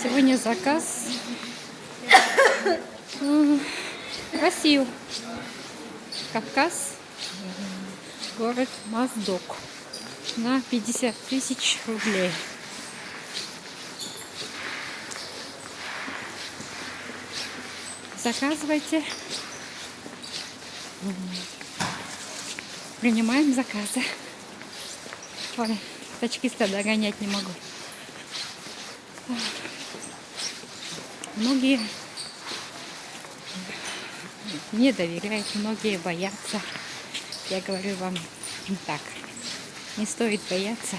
Сегодня заказ Россию. Кавказ, город Моздок. На 50 тысяч рублей. Заказывайте. Принимаем заказы. Ой, тачкиста догонять не могу. Многие не доверяют, многие боятся. Я говорю вам так. Не стоит бояться.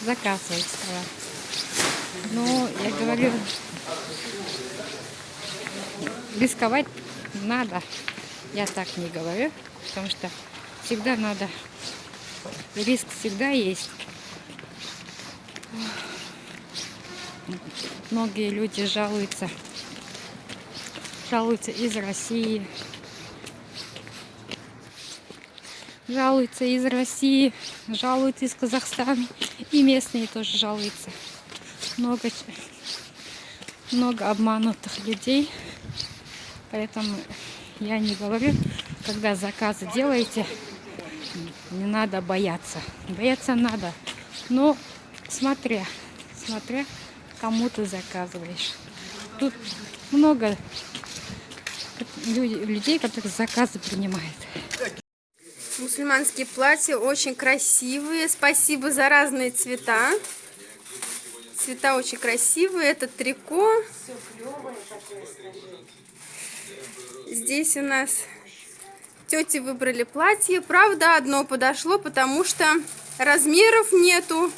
Заказывать справа. Но я говорю, рисковать надо. Я так не говорю, потому что всегда надо. Риск всегда есть. Многие люди жалуются из России. Жалуются из России, жалуются из Казахстана. И местные тоже жалуются. Много обманутых людей. Поэтому я не говорю, когда заказы делаете, не надо бояться. Бояться надо. Но смотря кому ты заказываешь. Тут много людей, которые заказы принимают. Мусульманские платья очень красивые. Спасибо за разные цвета. Цвета очень красивые. Это трико. Здесь у нас тети выбрали платье. Правда, одно подошло, потому что размеров нету.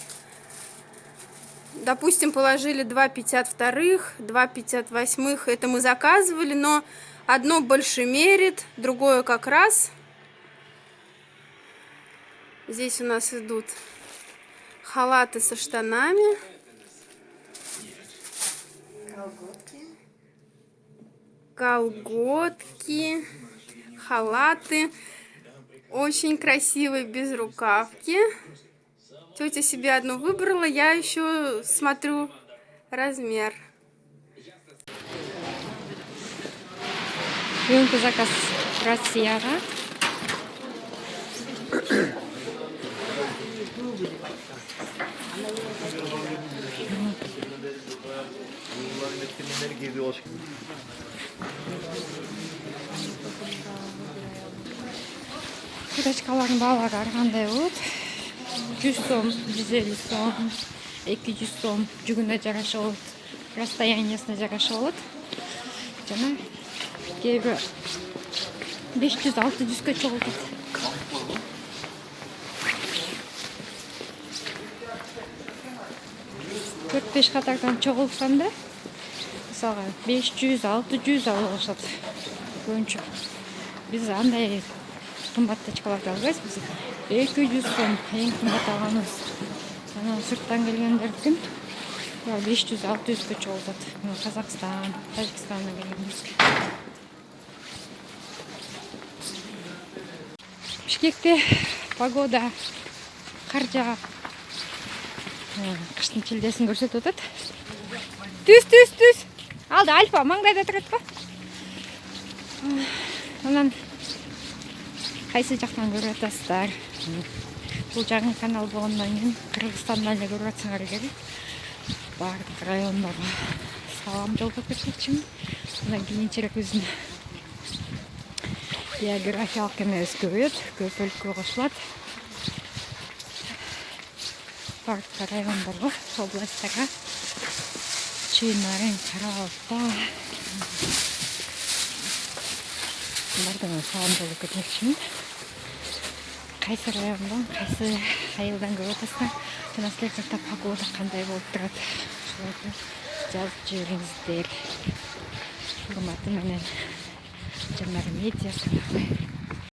Допустим, положили 2,52, 2,58. Это мы заказывали, но одно больше мерит, другое как раз. Здесь у нас идут халаты со штанами. Колготки, халаты. Очень красивые безрукавки. Тетя себе одну выбрала, я еще смотрю размер. Бүгінгі заказ Россияға. Курточкалардың бағалары қандай болады? 100 сом, 150 сом, 200 сом, жүгіне жараша болады, расстояниясына жараша болады. Жана кейбір 500-600-ке чогултат. Төрт-беш катардан чогулсанда, мисалга 500-600 алышат. Көбүнчө биз андай кымбат тачкаларды албайбыз. 200 сом эң кымбат алганыбыз. Анан сырттан келгендердин 500-600ке чогултат. Казакстан, Тажикстандан келгенбиз. Бишкекте погода кар жаап, кыштын чилдесин көрсөтүп атат. Түз. Алда Альфа маңдайда турат го. Анан кайсы жактан көрүп атасыздар? Бул жаңы канал болгондон кийин Кыргызстандан эле көрүп атсаңар керек. Бардык райондорго салам жолдоп кетмекчимин. Андан кийинчерээк өзүнүн географиялык эмес көбөйөт, көп өлкөгө кошулат. Бардык райондорго, областтарга чыйнарын карап бардыгына салам жолдоп кетмекчимин. Кайсы райондон, кайсы айылдан көрүп атасыздар? Жана силерде погода кандай болуп турат? Ошолорду жазып жибериңиздер. Урматы менен Жанар Медиа каналы.